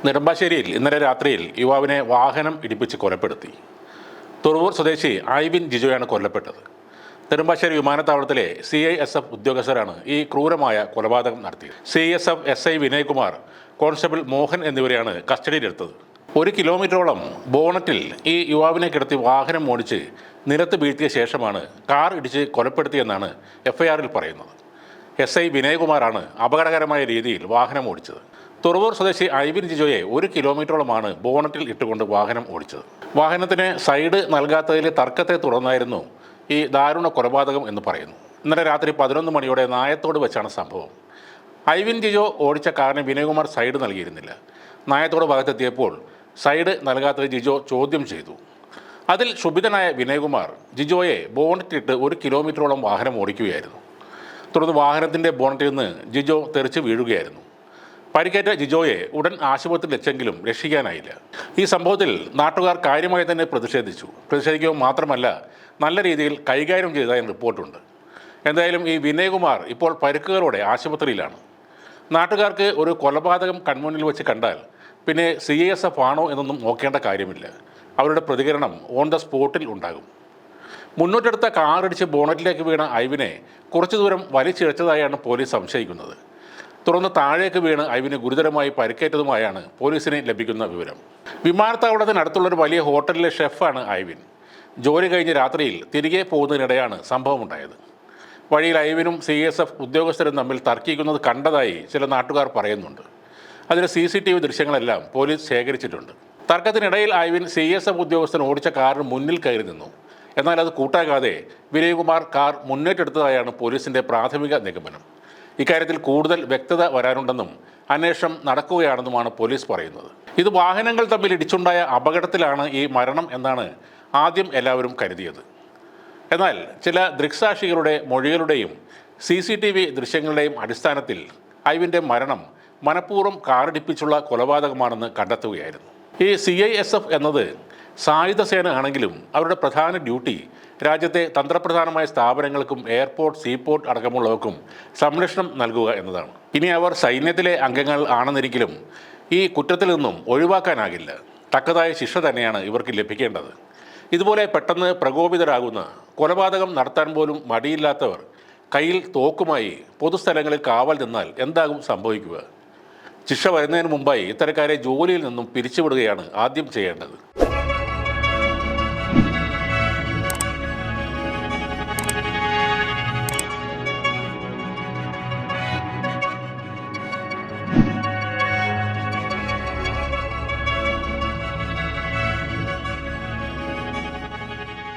നെടുമ്പാശ്ശേരിയിൽ ഇന്നലെ രാത്രിയിൽ യുവാവിനെ വാഹനം ഇടിപ്പിച്ച് കൊലപ്പെടുത്തി. തുറവൂർ സ്വദേശി ഐവിൻ ജിജോയാണ് കൊല്ലപ്പെട്ടത്. നെടുമ്പാശ്ശേരി വിമാനത്താവളത്തിലെ CISF ഉദ്യോഗസ്ഥരാണ് ഈ ക്രൂരമായ കൊലപാതകം നടത്തിയത്. CISF SI Vinaykumar, constable Mohan എന്നിവരെയാണ് കസ്റ്റഡിയിലെടുത്തത്. 1 കിലോമീറ്ററോളം ബോണറ്റിൽ ഈ യുവാവിനെ കിടത്തി വാഹനം ഓടിച്ച് നിലത്ത് വീഴ്ത്തിയ ശേഷമാണ് കാർ ഇടിച്ച് കൊലപ്പെടുത്തിയെന്നാണ് FIR-ൽ പറയുന്നത്. SI വിനയകുമാറാണ് അപകടകരമായ രീതിയിൽ വാഹനം ഓടിച്ചത്. തുറവൂർ സ്വദേശി ഐവിൻ ജിജോയെ 1 കിലോമീറ്ററോളമാണ് ബോണറ്റിൽ ഇട്ടുകൊണ്ട് വാഹനം ഓടിച്ചത്. വാഹനത്തിന് സൈഡ് നൽകാത്തതിലെ തർക്കത്തെ തുടർന്നായിരുന്നു ഈ ദാരുണ കൊലപാതകം എന്ന് പറയുന്നു. ഇന്നലെ രാത്രി 11 മണിയോടെ നായത്തോട് വെച്ചാണ് സംഭവം. ഐവിൻ ജിജോ ഓടിച്ച കാറിന് വിനയകുമാർ സൈഡ് നൽകിയിരുന്നില്ല. നായത്തോട് ഭാഗത്തെത്തിയപ്പോൾ സൈഡ് നൽകാത്തത് ജിജോ ചോദ്യം ചെയ്തു. അതിൽ ക്ഷുഭിതനായ വിനയകുമാർ ജിജോയെ ബോണറ്റിട്ട് 1 കിലോമീറ്ററോളം വാഹനം ഓടിക്കുകയായിരുന്നു. തുടർന്ന് വാഹനത്തിൻ്റെ ബോണറ്റിൽ നിന്ന് ജിജോ തെറിച്ച് വീഴുകയായിരുന്നു. പരിക്കേറ്റ ജിജോയെ ഉടൻ ആശുപത്രിയിൽ എത്തിച്ചെങ്കിലും രക്ഷിക്കാനായില്ല. ഈ സംഭവത്തിൽ നാട്ടുകാർ കാര്യമായി തന്നെ പ്രതിഷേധിക്കുക മാത്രമല്ല, നല്ല രീതിയിൽ കൈകാര്യം ചെയ്തതായി റിപ്പോർട്ടുണ്ട്. എന്തായാലും ഈ വിനയകുമാർ ഇപ്പോൾ പരിക്കുകളോടെ ആശുപത്രിയിലാണ്. നാട്ടുകാർക്ക് ഒരു കൊലപാതകം കൺമുന്നിൽ വെച്ച് കണ്ടാൽ പിന്നെ CISF ആണോ എന്നൊന്നും നോക്കേണ്ട കാര്യമില്ല. അവരുടെ പ്രതികരണം ഓൺ ദ സ്പോട്ടിൽ ഉണ്ടാകും. മുന്നോട്ടെടുത്ത കാറിടിച്ച് ബോണറ്റിലേക്ക് വീണ ഐവിനെ കുറച്ചു ദൂരം വലിച്ചിഴച്ചതായാണ് പോലീസ് സംശയിക്കുന്നത്. തുടർന്ന് താഴേക്ക് വീണ് ഐവിന് ഗുരുതരമായി പരിക്കേറ്റതുമായാണ് പോലീസിന് ലഭിക്കുന്ന വിവരം. വിമാനത്താവളത്തിനടുത്തുള്ളൊരു വലിയ ഹോട്ടലിലെ ഷെഫാണ് ഐവിൻ. ജോലി കഴിഞ്ഞ് രാത്രിയിൽ തിരികെ പോകുന്നതിനിടെയാണ് സംഭവമുണ്ടായത്. വഴിയിൽ ഐവിനും CISF ഉദ്യോഗസ്ഥരും തമ്മിൽ തർക്കിക്കുന്നത് കണ്ടതായി ചില നാട്ടുകാർ പറയുന്നുണ്ട്. അതിന് CCTV ദൃശ്യങ്ങളെല്ലാം പോലീസ് ശേഖരിച്ചിട്ടുണ്ട്. തർക്കത്തിനിടയിൽ ഐവിൻ CISF ഉദ്യോഗസ്ഥൻ ഓടിച്ച കാറിന് മുന്നിൽ കയറി നിന്നു. എന്നാൽ അത് കൂട്ടാക്കാതെ വിനയകുമാർ കാർ മുന്നേറ്റെടുത്തതായാണ് പോലീസിൻ്റെ പ്രാഥമിക നിഗമനം. ഇക്കാര്യത്തിൽ കൂടുതൽ വ്യക്തത വരാനുണ്ടെന്നും അന്വേഷണം നടക്കുകയാണെന്നുമാണ് പോലീസ് പറയുന്നത്. ഇത് വാഹനങ്ങൾ തമ്മിൽ ഇടിച്ചുണ്ടായ അപകടത്തിലാണ് ഈ മരണം എന്നാണ് ആദ്യം എല്ലാവരും കരുതിയത്. എന്നാൽ ചില ദൃക്സാക്ഷികളുടെ മൊഴികളുടെയും CCTV ദൃശ്യങ്ങളുടെയും അടിസ്ഥാനത്തിൽ ഐവിൻ്റെ മരണം മനഃപൂർവ്വം കാറിടിപ്പിച്ചുള്ള കൊലപാതകമാണെന്ന് കണ്ടെത്തുകയായിരുന്നു. ഈ CISF എന്നത് സായുധ സേന ആണെങ്കിലും അവരുടെ പ്രധാന ഡ്യൂട്ടി രാജ്യത്തെ തന്ത്രപ്രധാനമായ സ്ഥാപനങ്ങൾക്കും എയർപോർട്ട്, സീപോർട്ട് അടക്കമുള്ളവർക്കും സംരക്ഷണം നൽകുക എന്നതാണ്. ഇനി അവർ സൈന്യത്തിലെ അംഗങ്ങൾ ആണെന്നിരിക്കലും ഈ കുറ്റത്തിൽ നിന്നും ഒഴിവാക്കാനാകില്ല. തക്കതായ ശിക്ഷ തന്നെയാണ് ഇവർക്ക് ലഭിക്കേണ്ടത്. ഇതുപോലെ പെട്ടെന്ന് പ്രകോപിതരാകുന്ന, കൊലപാതകം നടത്താൻ പോലും മടിയില്ലാത്തവർ കയ്യിൽ തോക്കുമായി പൊതുസ്ഥലങ്ങളിൽ കാവൽ നിന്നാൽ എന്താകും സംഭവിക്കുക? ശിക്ഷ വരുന്നതിന് മുമ്പായി ഇത്തരക്കാരെ ജോലിയിൽ നിന്നും പിരിച്ചുവിടുകയാണ് ആദ്യം ചെയ്യേണ്ടത്.